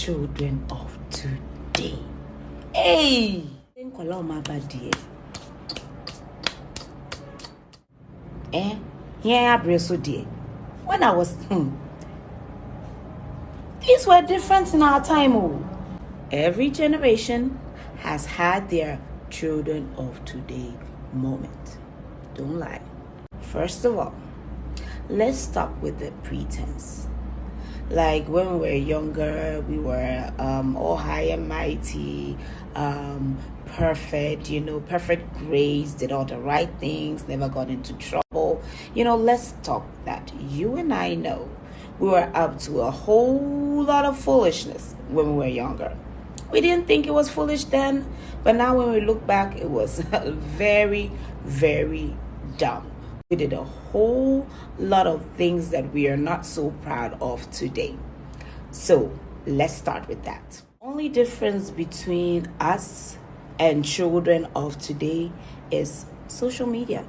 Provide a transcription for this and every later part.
children of today. Hey! Here when I was things were different in our time. Every generation has had their children of today moment. Don't lie. First of all, let's stop with the pretense. Like when we were younger, we were all high and mighty, perfect, perfect grades, did all the right things, never got into trouble. Let's talk that. You and I know we were up to a whole lot of foolishness when we were younger. We didn't think it was foolish then, but now when we look back, it was very, very dumb. We did a whole lot of things that we are not so proud of today. So let's start with that. Only difference between us and children of today is social media.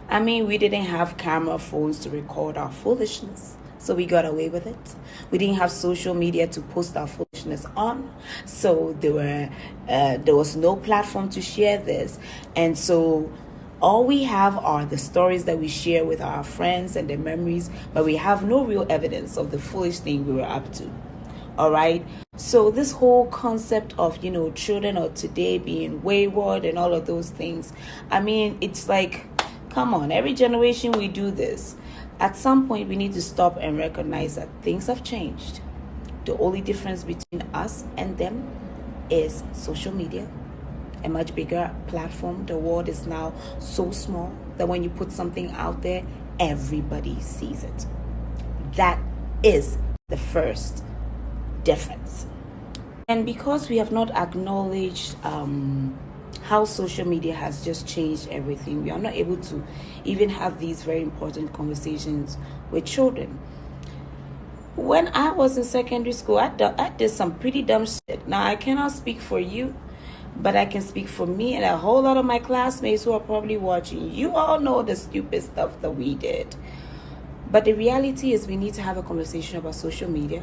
I mean, we didn't have camera phones to record our foolishness, so we got away with it. We didn't have social media to post our foolishness on, so there was no platform to share this. And so all we have are the stories that we share with our friends and the memories, but we have no real evidence of the foolish thing we were up to. All right. So this whole concept of, children of today being wayward and all of those things, I mean, it's like, come on, every generation we do this. At some point, we need to stop and recognize that things have changed. The only difference between us and them is social media, a much bigger platform. The world is now so small that when you put something out there, everybody sees it. That is the first difference. And because we have not acknowledged how social media has just changed everything, we are not able to even have these very important conversations with children. When I was in secondary school, I did some pretty dumb shit. Now, I cannot speak for you, but I can speak for me and a whole lot of my classmates who are probably watching. You all know the stupid stuff that we did. But the reality is we need to have a conversation about social media.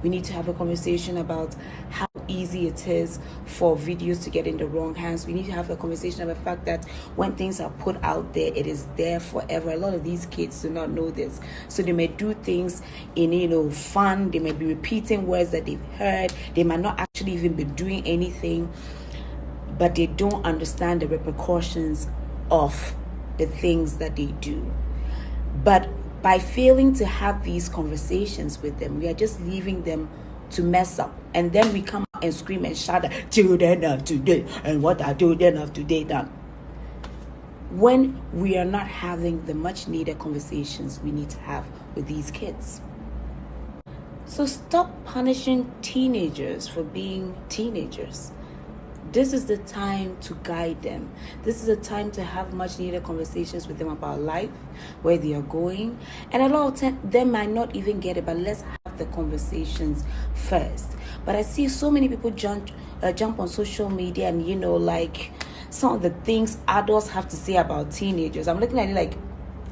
We need to have a conversation about how easy it is for videos to get in the wrong hands. We need to have a conversation about the fact that when things are put out there, it is there forever. A lot of these kids do not know this. So they may do things in, fun. They may be repeating words that they've heard. They might not actually even be doing anything, but they don't understand the repercussions of the things that they do. But by failing to have these conversations with them, we are just leaving them to mess up. And then we come out and scream and shout at children of today and what are children of today done? When we are not having the much needed conversations we need to have with these kids. So stop punishing teenagers for being teenagers. This is the time to guide them. This is the time to have much needed conversations with them about life, where they are going. And a lot of them might not even get it, but let's have the conversations first. But I see so many people jump on social media and, like some of the things adults have to say about teenagers. I'm looking at it like,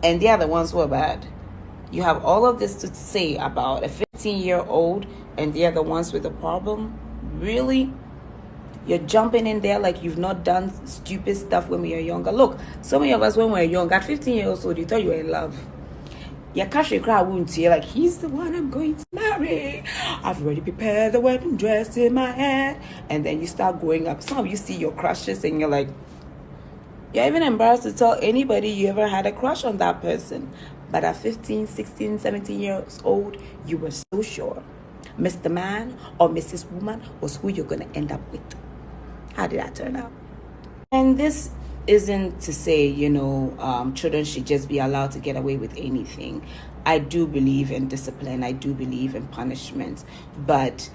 and they are the ones who are bad. You have all of this to say about a 15-year-old and they are the ones with the problem? Really? You're jumping in there like you've not done stupid stuff when we were younger. Look, so many of us when we were young, at 15 years old, you thought you were in love. You catch a crowd wound, you're like, he's the one I'm going to marry. I've already prepared the wedding dress in my head. And then you start growing up. Some of you see your crushes and you're like, you're even embarrassed to tell anybody you ever had a crush on that person. But at 15, 16, 17 years old, you were so sure Mr. Man or Mrs. Woman was who you're going to end up with. How did that turn out? And this isn't to say, children should just be allowed to get away with anything. I do believe in discipline. I do believe in punishment. But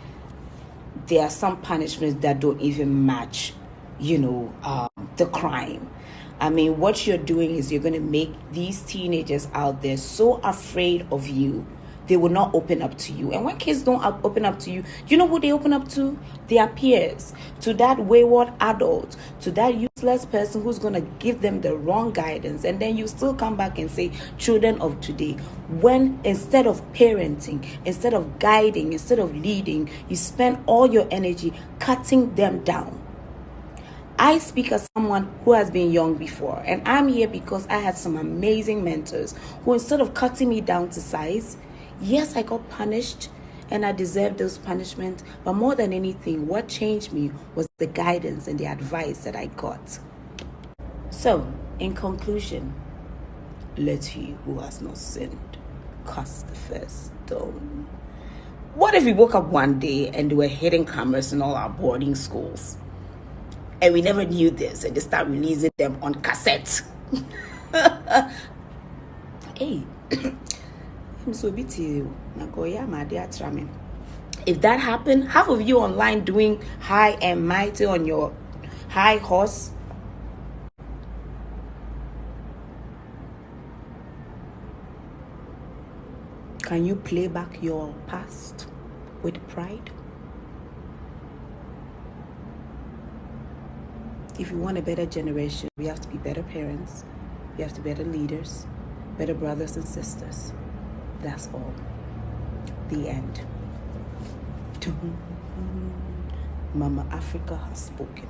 there are some punishments that don't even match, the crime. I mean, what you're doing is you're going to make these teenagers out there so afraid of you they will not open up to you. And when kids don't open up to you, you know who they open up to? Their peers, to that wayward adult, to that useless person who's going to give them the wrong guidance. And then you still come back and say, children of today, when instead of parenting, instead of guiding, instead of leading, you spend all your energy cutting them down. I speak as someone who has been young before, and I'm here because I had some amazing mentors who, instead of cutting me down to size, yes, I got punished and I deserved those punishments, but more than anything, what changed me was the guidance and the advice that I got. So, in conclusion, let he who has not sinned cast the first stone. What if we woke up one day and there were hidden cameras in all our boarding schools? And we never knew this, and they start releasing them on cassette. Hey, I'm so bitty. If that happened, half of you online doing high and mighty on your high horse. Can you play back your past with pride? If you want a better generation, we have to be better parents. We have to be better leaders, better brothers and sisters. That's all. The end. Mama Africa has spoken.